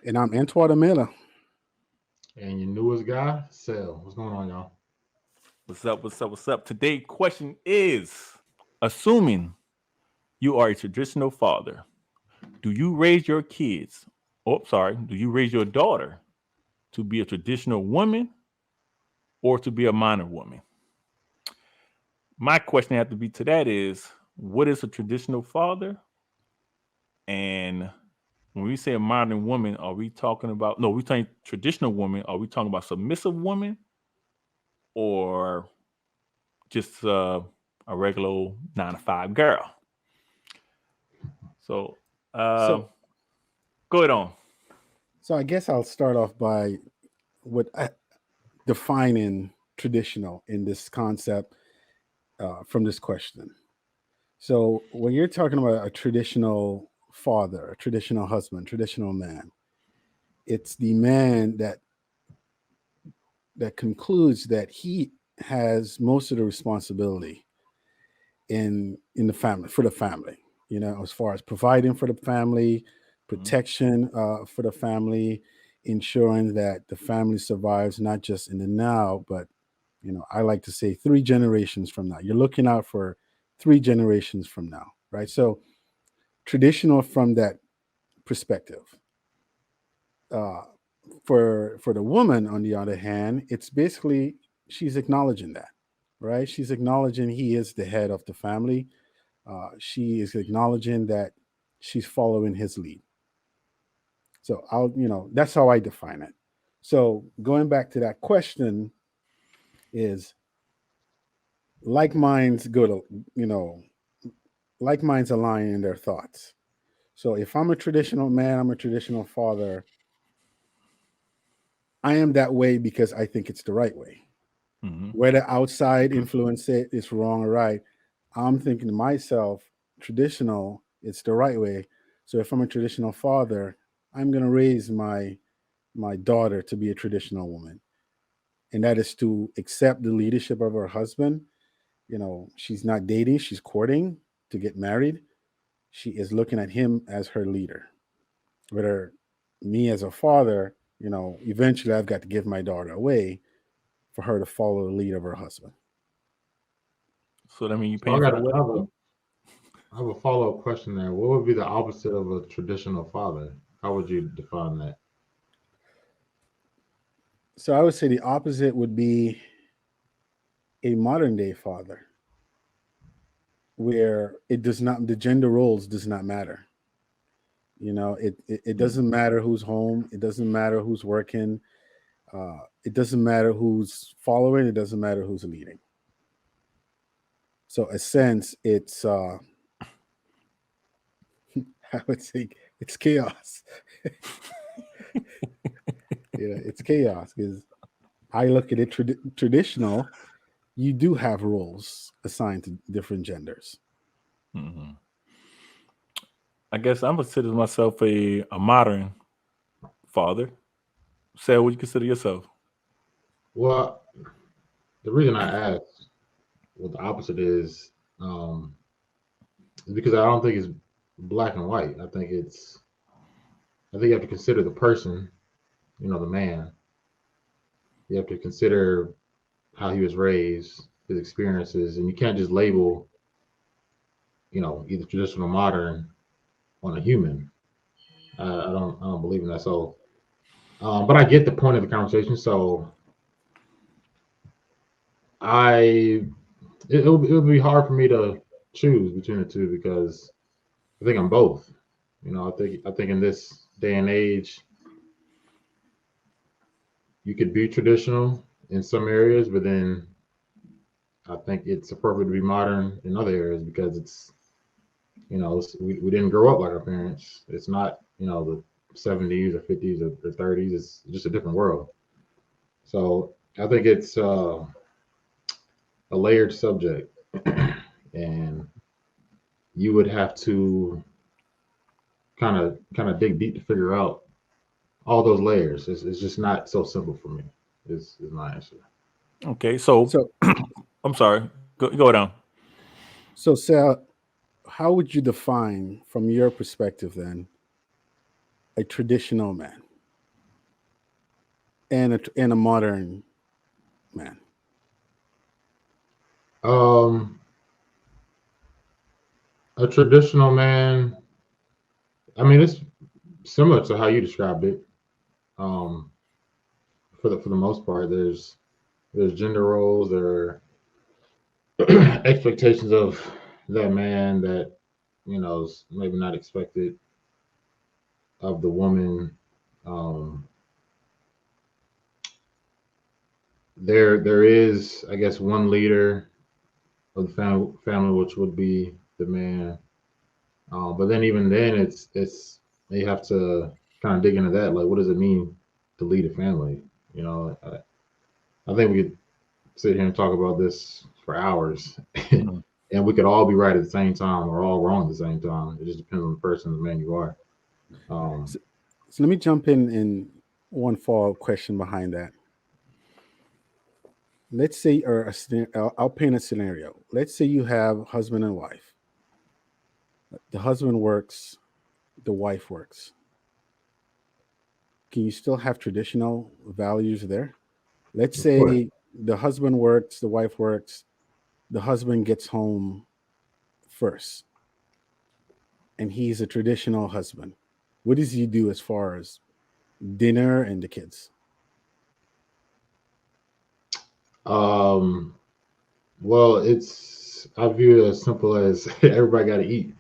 And I'm Antoine Miller. And your newest guy, Sel. What's going on, y'all? What's up? What's up? What's up? Today's question is: assuming you are a traditional father, do you raise your kids? Oh, sorry. Do you raise your daughter to be a traditional woman or to be a minor woman? My question have to be to that is: what is a traditional father? And when we say a modern woman, are we talking about no? We talking traditional woman. Are we talking about submissive woman or just a regular old 9 to 5 girl? So, uh, So, go ahead on. so I guess I'll start off by what defining traditional in this concept from this question. So, when you're talking about a traditional father, a traditional husband, traditional man, it's the man that concludes that he has most of the responsibility in the family for the family. As far as providing for the family, Mhm. protection for the family, ensuring that the family survives not just in the now, but I like to say 3 generations from now. You're looking out for 3 generations from now, right? So traditional from that perspective. Uh, for the woman, on the other hand, it's basically she's acknowledging that, right? She's acknowledging he is the head of the family. She is acknowledging that she's following his lead. So that's how I define it. So going back to that question is like minds go to, you know, like minds align in their thoughts. So if I'm a traditional man, I'm a traditional father, I am that way because I think it's the right way. Mhm. Whether outside influence it is wrong or right, I'm thinking to myself, traditional, it's the right way. So if I'm a traditional father, I'm gonna raise my daughter to be a traditional woman. And that is to accept the leadership of her husband. She's not dating, she's courting to get married. She is looking at him as her leader. Whether me as a father, eventually I've got to give my daughter away for her to follow the lead of her husband. So that means you So I paying for got the I wedding have a too? I have a follow up question there. What would be the opposite of a traditional father? How would you define that? So I would say the opposite would be a modern day father, where it does not the gender roles does not matter. It Hmm. doesn't matter who's home. It doesn't matter who's working. It doesn't matter who's following. It doesn't matter who's leading. So, a sense, it's I would say it's chaos. It's chaos because I look at it traditional. You do have roles assigned to different genders. Mhm. I guess I'm consider myself a modern father. Say, what you consider yourself? Well, the reason I asked what the opposite is because I don't think it's black and white. I think you have to consider the person, the man. You have to consider how he was raised, his experiences, and you can't just label, either traditional or modern on a human. I don't believe in that. So, but I get the point of the conversation. So I, it'll be hard for me to choose between the two because I think I'm both. I think in this day and age, you could be traditional in some areas, but then I think it's appropriate to be modern in other areas because we didn't grow up like our parents. It's not, the 70s or 50s or 30s. It's just a different world. So I think it's a layered subject, and you would have to kind of dig deep to figure out all those layers. It's just not so simple for me. Is my answer. Okay, so So, I'm sorry. Go down. Sal, how would you define, from your perspective, then, a traditional man? and a modern man? Um, a traditional man. I mean, it's similar to how you described it. Um, for the most part, there's gender roles, there are expectations of that man that is maybe not expected of the woman. Um, there is, I guess, one leader of the family, which would be the man. But then even then, it's you have to kind of dig into that. Like, what does it mean to lead a family? You know, I think we could sit here and talk about this for hours, Mhm. and we could all be right at the same time or all wrong at the same time. It just depends on the person, the man you are. Um, So, so let me jump in one follow-up question behind that. Let's say, I'll paint a scenario. Let's say you have husband and wife. The husband works, the wife works. Can you still have traditional values there? Let's of course. say the husband works, the wife works, the husband gets home first, and he's a traditional husband. What does he do as far as dinner and the kids? Um, well, I view it as simple as everybody got to eat.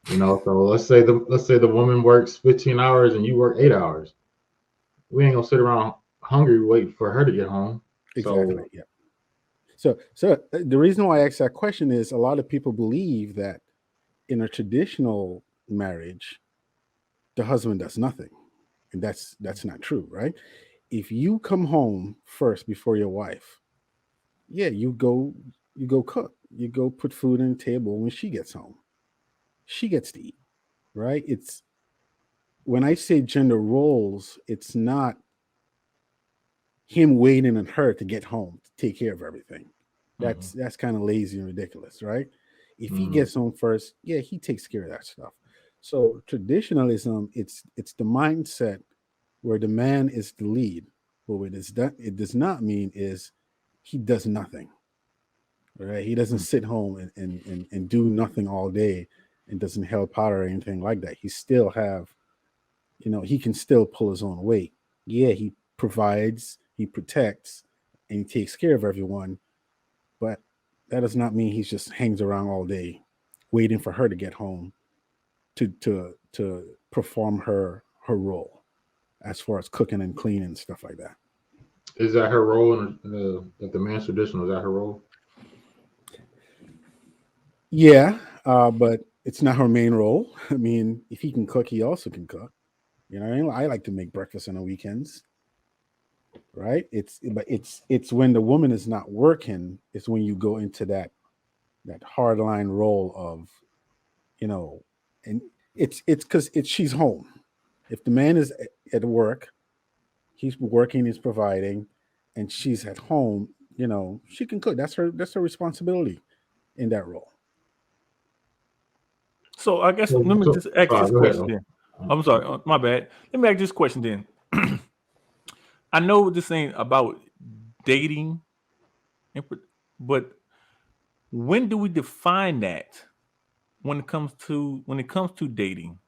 So let's say the woman works 15 hours and you work 8 hours. We ain't gonna sit around hungry waiting for her to get home. Exactly. So Yeah. So the reason why I ask that question is a lot of people believe that in a traditional marriage, the husband does nothing, and that's not true, right? If you come home first before your wife, yeah, you go cook, you go put food on the table. When she gets home, she gets to eat, right? It's when I say gender roles, it's not him waiting on her to get home to take care of everything. mhm, That's kind of lazy and ridiculous, right? If he mhm. gets home first, yeah, he takes care of that stuff. So traditionalism, it's the mindset where the man is the lead. But what it does not mean is he does nothing, right? He doesn't sit home and do nothing all day and doesn't help out or anything like that. He still have, he can still pull his own weight. Yeah, he provides, he protects, and he takes care of everyone, but that does not mean he just hangs around all day waiting for her to get home to perform her role as far as cooking and cleaning and stuff like that. Is that her role in the man's traditional? Is that her role? Yeah, but it's not her main role. I mean, if he can cook, he also can cook. What I mean? I like to make breakfast on the weekends, right? It's when the woman is not working, it's when you go into that hard line role of, you know, and it's because it's she's home. If the man is at work, he's working, he's providing, and she's at home, she can cook. That's her responsibility in that role. So I guess let me So, just ask this go ahead. question then. I'm sorry, my bad. Let me ask this question then. I know this ain't about dating, but when do we define that when it comes to dating,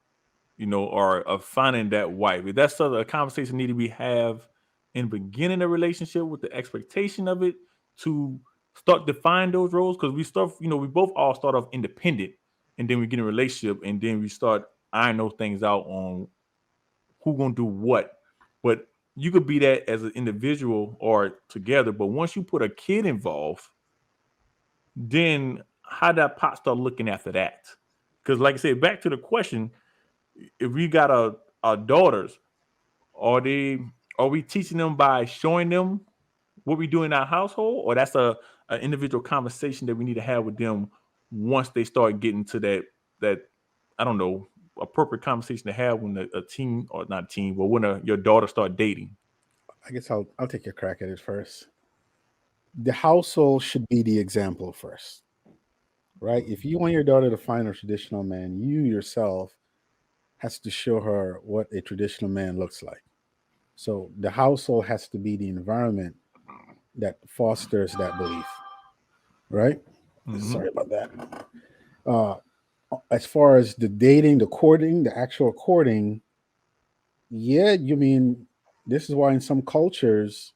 or finding that wife? If that's sort of a conversation need to be have in the beginning of the relationship with the expectation of it to start define those roles because we both all start off independent and then we get in a relationship and then we start iron those things out on who gonna do what. But you could be that as an individual or together, but once you put a kid involved, then how that pot start looking after that? Because like I said, back to the question, if we got our daughters, are they are we teaching them by showing them what we do in our household, or that's a individual conversation that we need to have with them once they start getting to that I don't know appropriate conversation to have when a teen or not teen, but when your daughter start dating. I guess I'll take a crack at it first. The household should be the example first, right? If you want your daughter to find a traditional man, you yourself has to show her what a traditional man looks like. So the household has to be the environment that fosters that belief, right? Mhm. Sorry about that. As far as the dating, the courting, the actual courting, yeah, you mean this is why in some cultures,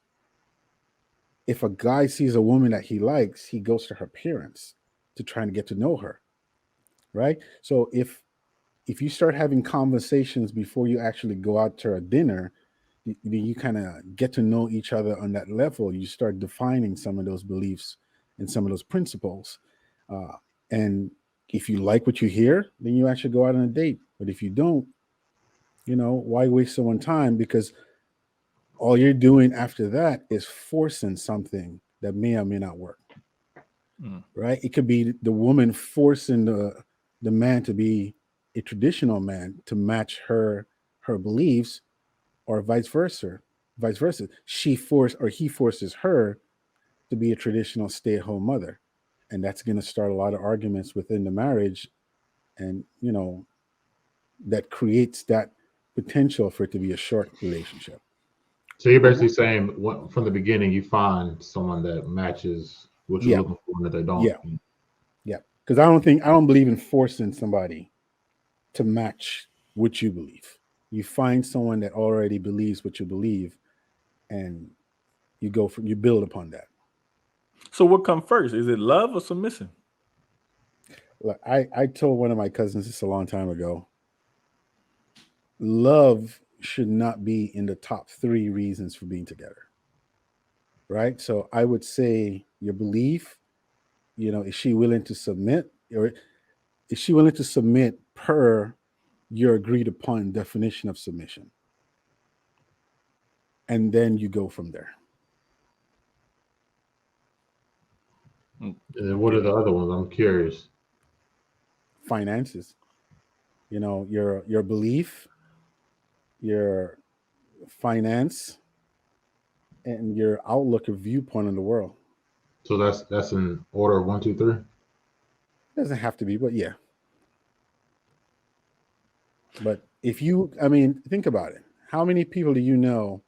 if a guy sees a woman that he likes, he goes to her parents to try and get to know her, right? So if you start having conversations before you actually go out to a dinner, you kind of get to know each other on that level. You start defining some of those beliefs and some of those principles. Uh, and if you like what you hear, then you actually go out on a date. But if you don't, why waste someone's time? Because all you're doing after that is forcing something that may or may not work, Mm. right? It could be the woman forcing the man to be a traditional man to match her beliefs, or vice versa. Vice versa, he forces her to be a traditional stay-at-home mother, and that's going to start a lot of arguments within the marriage, and that creates that potential for it to be a short relationship. So you're But basically saying from the beginning you find someone that matches what you're Yeah, looking for, and that they don't. yeah, yeah. Because I don't believe in forcing somebody to match what you believe. You find someone that already believes what you believe, and you build upon that. so what comes first? Is it love or submission? Like I told one of my cousins this a long time ago. Love should not be in the top 3 reasons for being together, right? So I would say your belief. Is she willing to submit, or is she willing to submit per your agreed upon definition of submission? And then you go from there. Mm. And then what are the other ones? I'm curious. Finances, your belief, your finance, and your outlook or viewpoint on the world. So that's in order of 1, 2, 3. It doesn't have to be, but yeah. But I mean, think about it. How many people do you know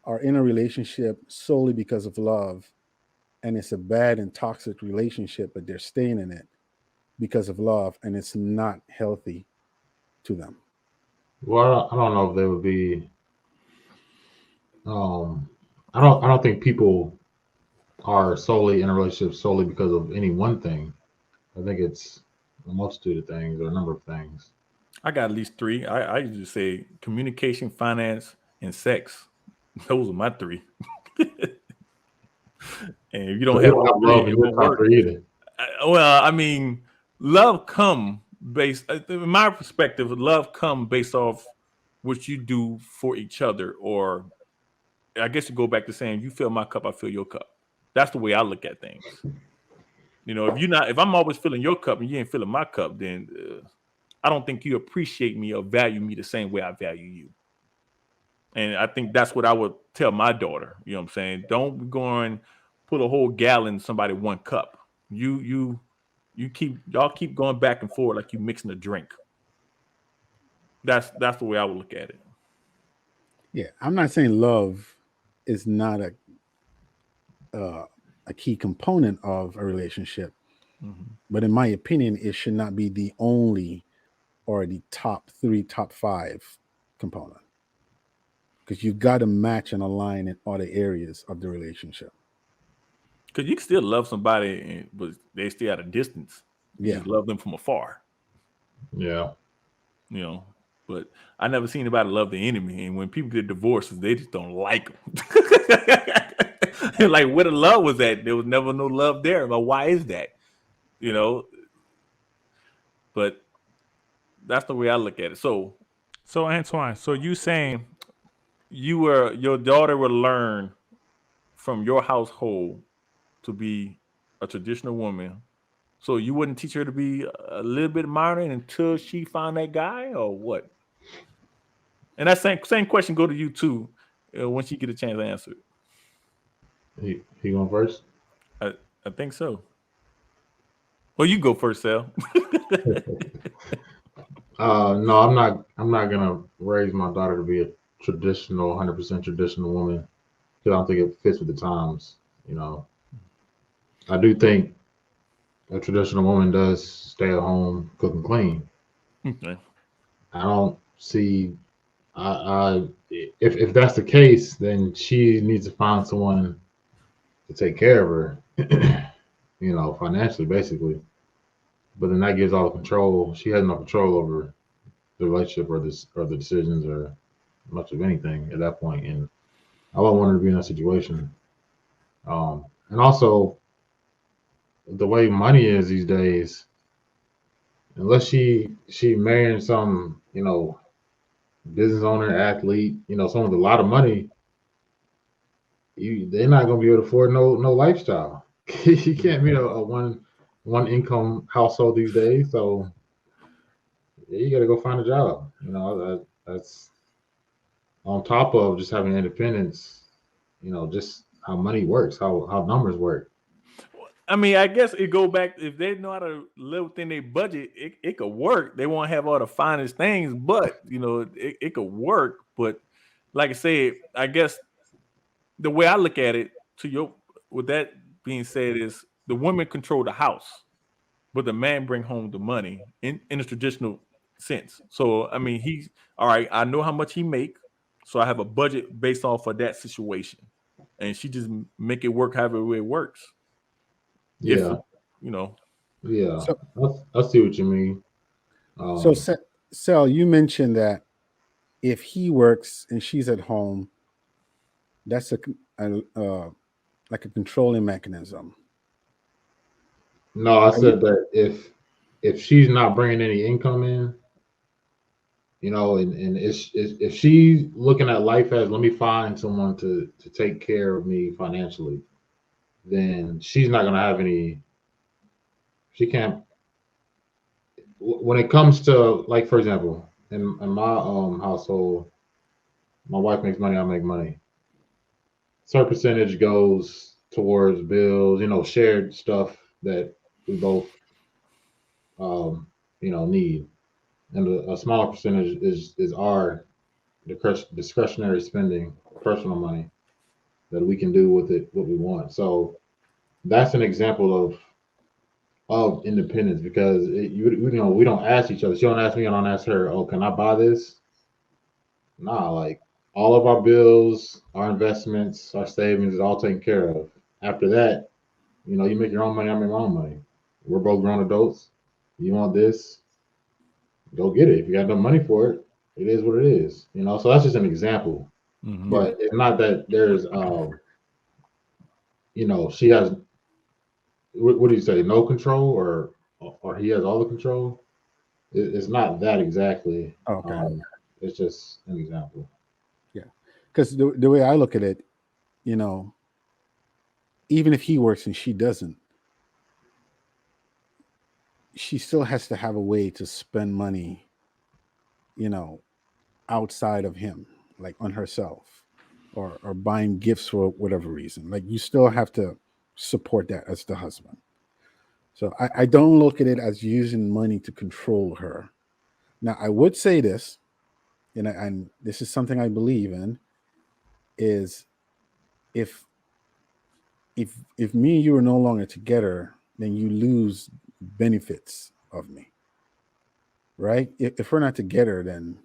are in a relationship solely because of love, and it's a bad and toxic relationship, but they're staying in it because of love, and it's not healthy to them? Well, I don't know if they would be. Um, I don't think people are solely in a relationship solely because of any one thing. I think it's a multitude of things or a number of things. I got at least 3. I usually say communication, finance, and sex. Those are my 3. And if you So don't you have don't all have 3, love in it your won't top work. 3 either. Well, I mean, love come based, in my perspective, love come based off what you do for each other, or I guess you go back to saying, you fill my cup, I fill your cup. That's the way I look at things. If I'm always filling your cup and you ain't filling my cup, then I don't think you appreciate me or value me the same way I value you. And I think that's what I would tell my daughter. You know what I'm saying? Don't go and put a whole gallon in somebody one cup. Y'all keep going back and forth like you mixing a drink. That's the way I would look at it. Yeah, I'm not saying love is not a key component of a relationship, Mm-hmm. but in my opinion, it should not be the only or the top 3, top 5 component, because you've got to match and align in other areas of the relationship. Because you can still love somebody, but they stay at a distance. You Yeah, just love them from afar. Yeah. You know. But I never seen anybody love the enemy, and when people get divorces, they just don't like them. Like where the love was at, there was never no love there. But why is that? You know. But that's the way I look at it. So Antoine, so you saying your daughter will learn from your household to be a traditional woman. So you wouldn't teach her to be a little bit modern until she found that guy, or what? And that same question go to you too, once you get a chance to answer it. He going first? I, I think so. Well, you go first, Sal. No, I'm not gonna raise my daughter to be a traditional, 100% traditional woman because I don't think it fits with the times. I do think a traditional woman does stay at home, cook and clean. Okay. I don't see. If that's the case, then she needs to find someone to take care of her, financially, basically. But then that gives all the control. She has no control over the relationship or the decisions or much of anything at that point. And I don't want her to be in that situation. And also the way money is these days, unless she marrying some business owner, athlete, someone with a lot of money, they're not gonna be able to afford no lifestyle. You can't be a one income household these days. So yeah, you got to go find a job. That's on top of just having independence. Just how money works, how numbers work. I mean, I guess it go back if they know how to live within their budget, it could work. They won't have all the finest things, but it could work. But like I said, I guess the way I look at it, with that being said, is the women control the house, but the man bring home the money in a traditional sense. So I mean, he's all right. I know how much he make, so I have a budget based off of that situation, and she just make it work however it works. If Yeah, you know, yeah. So, I see what you mean. so Um, Sel, you mentioned that if he works and she's at home, that's like a controlling mechanism. no, I Are you? said that if she's not bringing any income in, and if she's looking at life as let me find someone to take care of me financially, then she's not gonna have any. She can't. When it comes to like, for example, in my household, my wife makes money, I make money. Certain percentage goes towards bills, shared stuff that we both um, need, and a smaller percentage is our discretionary spending, personal money that we can do with it what we want. So that's an example of independence because we don't ask each other. She don't ask me, I don't ask her. Oh, can I buy this? Nah, like all of our bills, our investments, our savings is all taken care of. After that, you make your own money, I make my own money. We're both grown adults. You want this? Go get it. If you got no money for it, it is what it is. So that's just an example. mhm. Yeah, But it's not that there's she has what do you say, no control or he has all the control? It's not that exactly. okay, It's just an example. yeah. Because the way I look at it, you know, even if he works and she doesn't, she still has to have a way to spend money, you know, outside of him, like on herself, or buying gifts for whatever reason. Like you still have to support that as the husband. So I don't look at it as using money to control her. Now I would say this, and this is something I believe in, is if if me and you are no longer together, then you lose benefits of me, right? If we're not together, then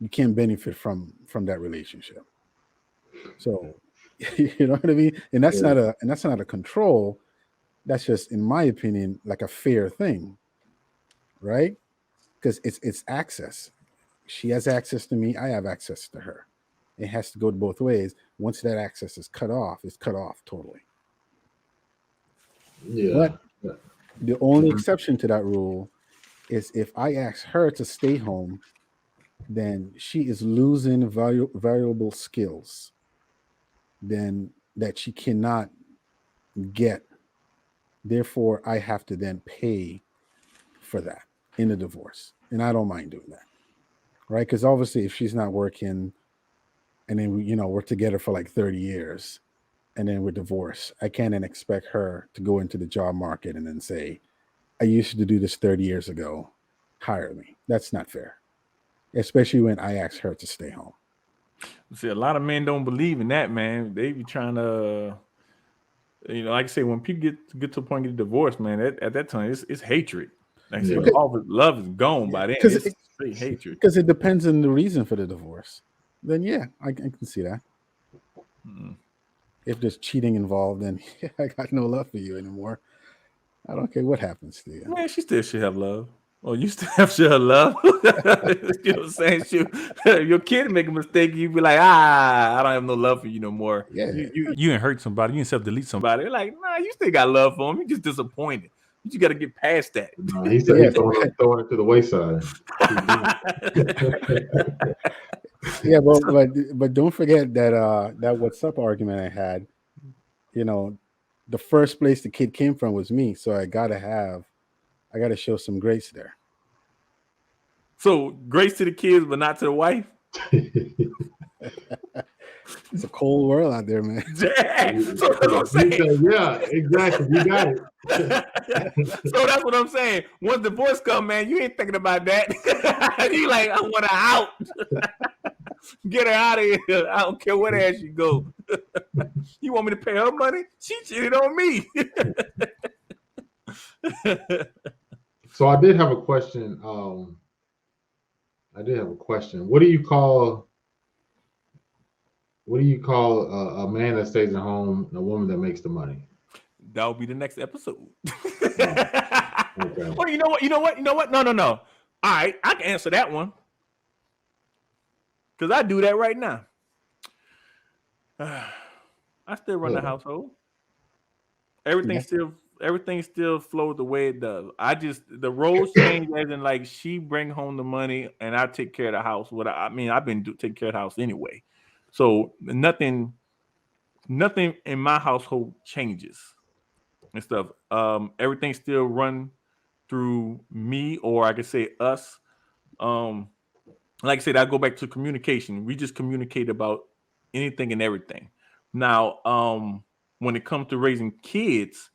you can't benefit from that relationship. So you know what I mean? Yeah, And that's not a control. That's just, in my opinion, like a fair thing, right? Because it's access. She has access to me. I have access to her. It has to go both ways. Once that access is cut off, it's cut off totally. yeah, But the only exception to that rule is if I ask her to stay home, then she is losing valuable skills then that she cannot get. Therefore, I have to then pay for that in a divorce. And I don't mind doing that. Right. Because obviously if she's not working and then we're together for like 30 years and then we're divorced, I can't then expect her to go into the job market and then say, I used to do this 30 years ago. Hire me. That's not fair. Especially when I asked her to stay home. See, a lot of men don't believe in that, man. They be trying to, like I say, when people get to the point of getting divorced, man, at that time it's hatred. Like I say, Yeah. all of love is gone by then. Because It's straight hatred. Because it depends on the reason for the divorce. Then yeah, I can see that. If there's cheating involved, then I got no love for you anymore. I don't care what happens to you. Man, she still should have love. Oh, you still should have love. You know what I'm saying? Your kid make a mistake, you be like, I don't have no love for you no more. Yeah. You ain't hurt somebody, you ain't self-delete somebody. They're like, nah, you still got love for him. You just disappointed. You just got to get past that. He said he's throwing it to the wayside. Yeah, but don't forget that what's up argument I had. The first place the kid came from was me, so I gotta show some grace there. So grace to the kids, but not to the wife. It's a cold world out there, man. Yeah. So that's what I'm saying. Yeah, exactly. You got it. So that's what I'm saying. Once divorce come, man, you ain't thinking about that. You like, I want her out. Get her out of here. I don't care where the hell she go. You want me to pay her money? She cheated on me. So I did have a question. What do you call a man that stays at home and a woman that makes the money? That'll be the next episode. Okay. Well, you know what? No. All right, I can answer that one. Because I do that right now. I still run the household. Everything still flows the way it does. The roles change as in like she bring home the money and I take care of the house. I've been taking care of the house anyway. So nothing in my household changes and stuff. Everything still run through me, or I could say us. Like I said, I go back to communication. We just communicate about anything and everything. Now, when it comes to raising kids,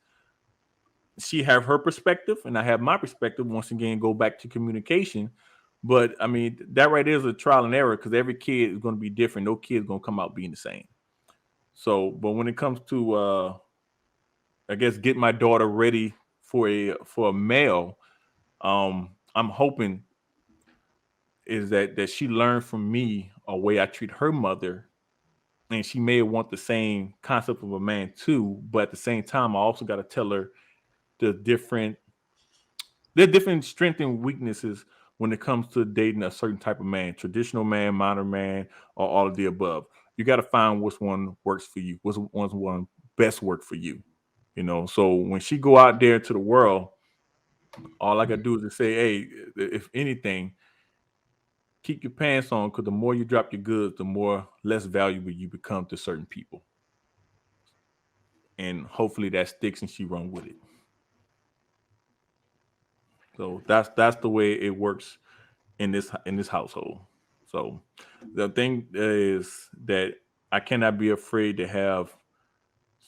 she have her perspective and I have my perspective. Once again, go back to communication. But I mean, that right there is a trial and error because every kid is going to be different. No kid is going to come out being the same. So, but when it comes to, I guess, get my daughter ready for a male, I'm hoping is that she learned from me a way I treat her mother, and she may want the same concept of a man too. But at the same time, I also got to tell her the different strengths and weaknesses when it comes to dating a certain type of man, traditional man, modern man, or all of the above. You got to find which one works for you, which one best work for you. So when she go out there to the world, all I got to do is to say, hey, if anything, keep your pants on, because the more you drop your goods, the more less valuable you become to certain people. And hopefully that sticks and she run with it. So that's the way it works in this household. So the thing is that I cannot be afraid to have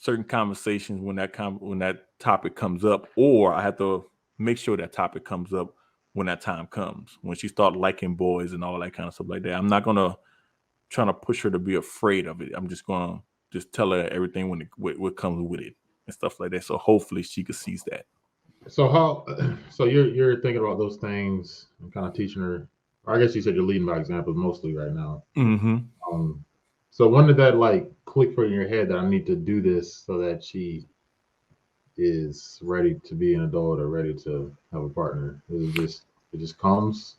certain conversations when that topic comes up, or I have to make sure that topic comes up when that time comes, when she start liking boys and all that kind of stuff like that. I'm not gonna try to push her to be afraid of it. I'm just gonna tell her everything what comes with it and stuff like that. So hopefully she could seize that. So you're thinking about those things and kind of teaching her. Or I guess you said you're leading by example mostly right now. Mm-hmm. So when did that like click for you in your head that I need to do this so that she is ready to be an adult or ready to have a partner? It just comes?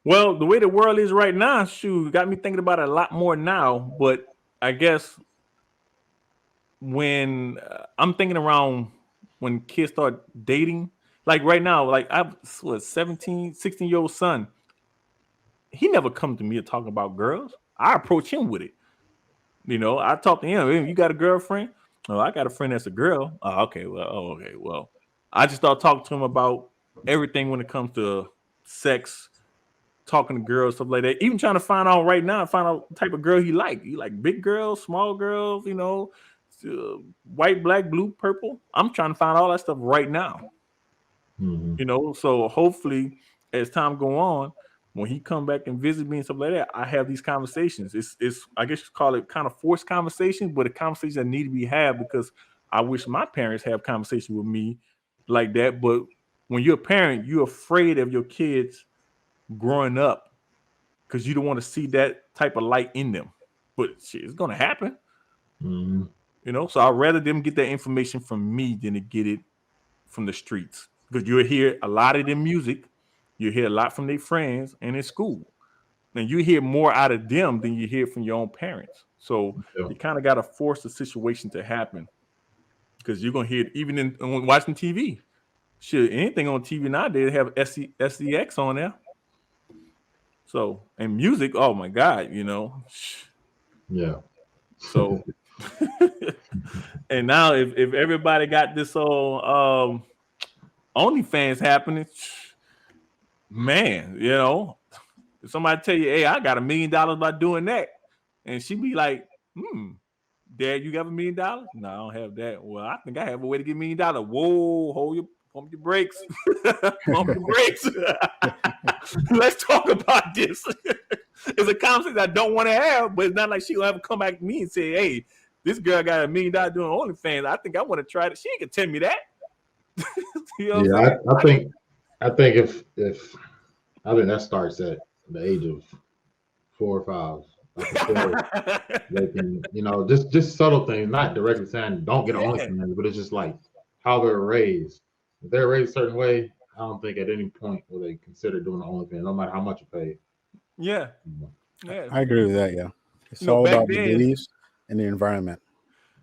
Well, the way the world is right now, got me thinking about it a lot more now. But I guess when I'm thinking around when kids start dating, like right now, like I have a 16-year-old son. He never come to me to talk about girls. I approach him with it. I talk to him. Hey, you got a girlfriend? Oh, I got a friend that's a girl. Oh, okay. Well, I just start talking to him about everything when it comes to sex, talking to girls, stuff like that. Even trying to find out the type of girl he like. You like big girls, small girls, white, black, blue, purple. I'm trying to find all that stuff right now. Mm-hmm. So hopefully as time go on, when he come back and visit me and stuff like that, I have these conversations. It's I guess you call it kind of forced conversation, but a conversation that need to be had because I wish my parents have conversation with me like that. But when you're a parent, you're afraid of your kids growing up because you don't want to see that type of light in them. But shit, it's gonna happen. Mm-hmm. You know, so I'd rather them get that information from me than to get it from the streets. Because you'll hear a lot of their music, you hear a lot from their friends and in school. And you hear more out of them than you hear from your own parents. So Yeah. you kind of got to force the situation to happen. Because you're going to hear it even in watching TV. Shit, anything on TV nowadays have SEX on there. So, and music, oh my God, you know. Yeah. So, and now if everybody got this whole OnlyFans happening, man, you know, if somebody tell you, hey, I got $1 million by doing that, and she be like, Dad, you got $1 million? No, I don't have that. Well, I think I have a way to get $1 million. Whoa, pump your brakes. Pump your brakes. Let's talk about this. It's a conversation I don't want to have, but it's not like she gonna have to come back to me and say, hey, this girl got $1 million doing OnlyFans. I think I want to try it. She ain't gonna tell me that. You know what I'm saying? I think if I think that starts at the age of 4 or 5. They can, you know, just subtle things, not directly saying don't get on OnlyFans, but it's just like how they're raised. If they're raised a certain way, I don't think at any point will they consider doing OnlyFans, no matter how much you pay. Yeah. I agree with that. Yeah, it's You know, all back about the then- beliefs and the environment.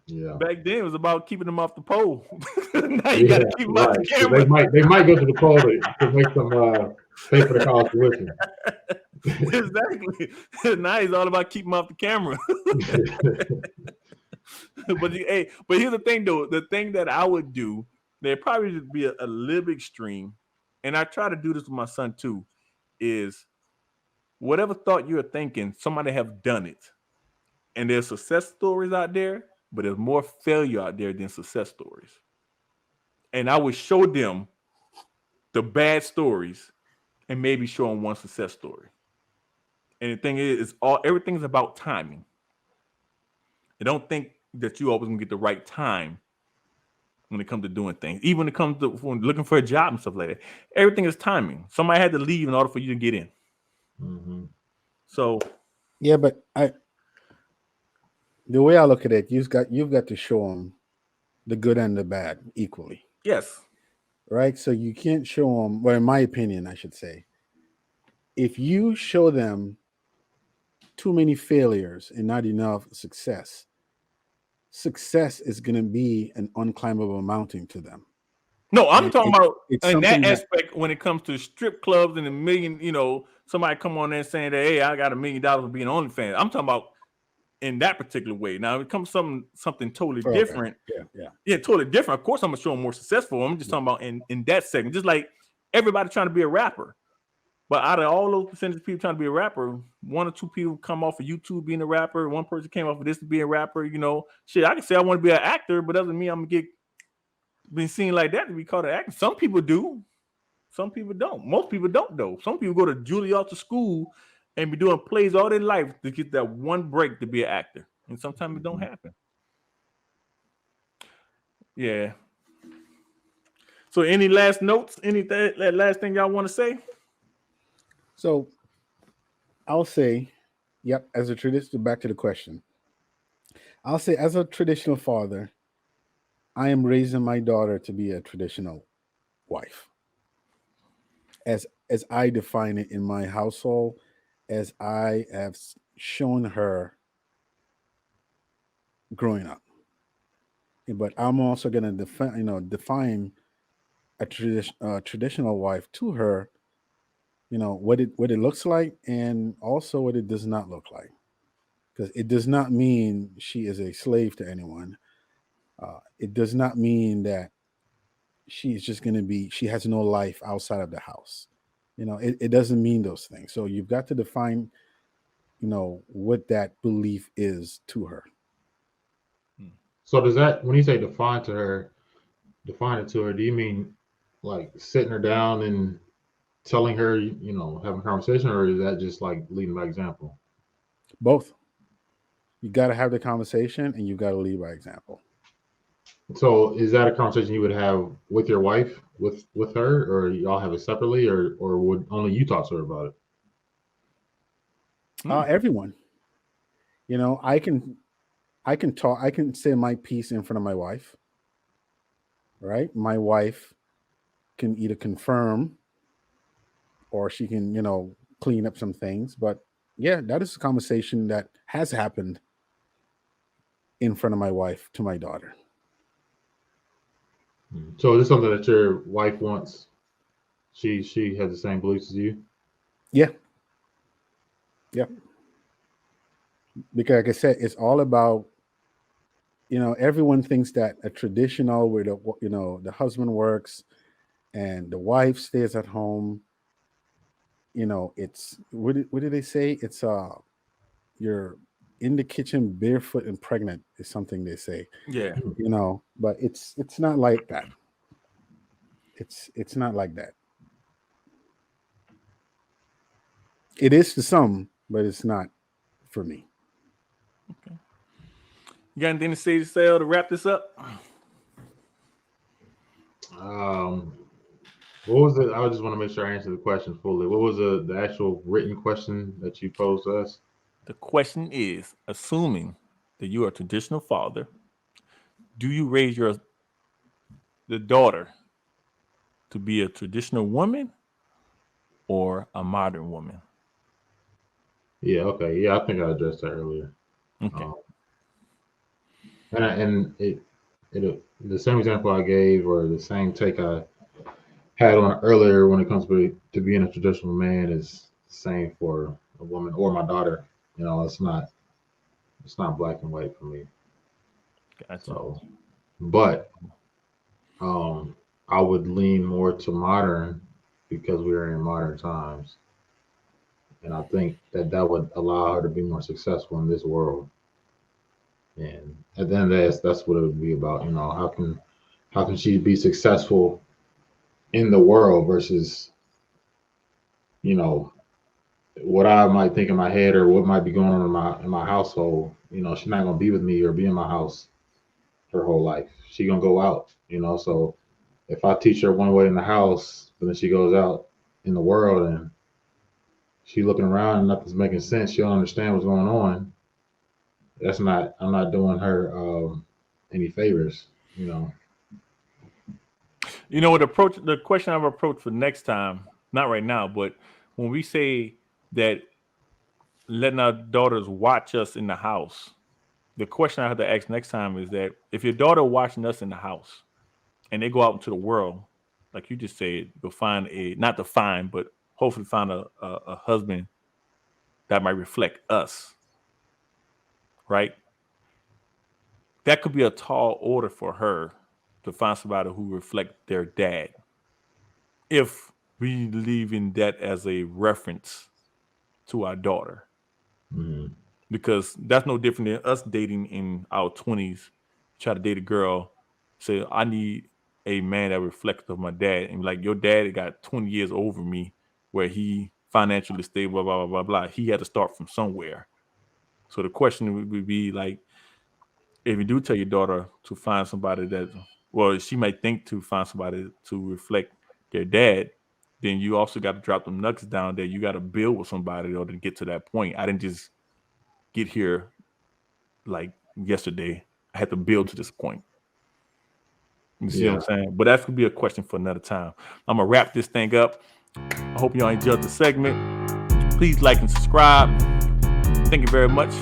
Yeah. Back then it was about keeping them off the pole. Now you gotta keep them off the So camera. they might go to the pole to make them pay for the college tuition. Exactly. Now he's all about keeping off the camera. But here's the thing though. The thing that I would do, there'd probably be a little bit extreme, and I try to do this with my son too, is whatever thought you're thinking, somebody have done it. And there's success stories out there, but there's more failure out there than success stories. And I would show them the bad stories and maybe show them one success story. And the thing is everything's about timing. I don't think that you always gonna get the right time when it comes to doing things. Even when it comes to when looking for a job and stuff like that. Everything is timing. Somebody had to leave in order for you to get in. Mm-hmm. So Yeah, but the way I look at it, you've got to show them the good and the bad equally, yes. right? So you can't show them. Well, in my opinion, I should say, if you show them too many failures and not enough success is going to be an unclimbable mountain to them. No, I'm talking about it's in that something that- aspect when it comes to strip clubs and $1 million, you know, somebody come on there saying that, hey, I got $1 million for being OnlyFans. I'm talking about in that particular way. Now, if it comes something totally Okay. different. Yeah, totally different. Of course, I'm gonna show them more successful. I'm just talking about in that segment. Just like everybody trying to be a rapper. But out of all those percentage of people trying to be a rapper, 1 or 2 people come off of YouTube being a rapper. One person came off of this to be a rapper. You know, shit, I can say I want to be an actor, but doesn't mean I'm gonna get been seen like that to be called an actor. Some people do. Some people don't. Most people don't, though. Some people go to Juilliard school and be doing plays all their life to get that one break to be an actor. And sometimes it don't happen. Yeah. So any last notes? Anything that last thing y'all want to say? So I'll say, yep, as a traditional, back to the question. I'll say, as a traditional father, I am raising my daughter to be a traditional wife. As I define it in my household, as I have shown her growing up. But I'm also going to define a traditional wife to her, you know, what it looks like and also what it does not look like. Because it does not mean she is a slave to anyone. It does not mean that she's just going to be, she has no life outside of the house. You know, it doesn't mean those things. So you've got to define, you know, what that belief is to her. So does that, when you say define it to her, do you mean like sitting her down and telling her, having a conversation, or is that just like leading by example? Both. You got to have the conversation, and you got to lead by example. So is that a conversation you would have with your wife, with her, or y'all have it separately, or would only you talk to her about it? Everyone. I can talk. I can say my piece in front of my wife. Right? My wife can either confirm, or she can, clean up some things. But yeah, that is a conversation that has happened in front of my wife to my daughter. So is this something that your wife wants? She has the same beliefs as you? Yeah. Because like I said, it's all about, everyone thinks that a traditional where the husband works and the wife stays at home. It's what did they say? It's you're in the kitchen barefoot and pregnant is something they say. Yeah. But it's not like that. It's not like that. It is to some, but it's not for me. Okay. You got anything to say to wrap this up? What was it? I just want to make sure I answer the question fully. What was the actual written question that you posed to us? The question is, assuming that you are a traditional father, do you raise the daughter to be a traditional woman or a modern woman? Yeah, okay. Yeah, I think I addressed that earlier. Okay. And the same example I gave, or the same take I had on earlier when it comes to being a traditional man, is the same for a woman or my daughter. It's not black and white for me. Gotcha. So, but I would lean more to modern because we're in modern times, and I think that would allow her to be more successful in this world. And at the end of that, that's what it would be about. How can she be successful in the world versus, what I might think in my head or what might be going on in my household. She's not gonna be with me or be in my house her whole life. She's gonna go out. So if I teach her one way in the house, but then she goes out in the world and she's looking around and nothing's making sense, she don't understand what's going on. I'm not doing her any favors. The question I've approached for next time, not right now, but when we say that letting our daughters watch us in the house, the question I have to ask next time is that if your daughter watching us in the house and they go out into the world, like you just said, go find but hopefully find a husband that might reflect us, right? That could be a tall order for her to find somebody who reflect their dad. If we believe in that as a reference to our daughter. Mm-hmm. Because that's no different than us dating in our 20s, try to date a girl, say, I need a man that reflects of my dad. And like, your dad got 20 years over me where he financially stable, blah, blah, blah, blah. He had to start from somewhere. So the question would be like, if you do tell your daughter to find somebody she might think to find somebody to reflect their dad, then you also got to drop them nuggets down there. You got to build with somebody in order to get to that point. I didn't just get here like yesterday. I had to build to this point. You see what I'm saying? But that's going to be a question for another time. I'm going to wrap this thing up. I hope y'all enjoyed the segment. Please like and subscribe. Thank you very much.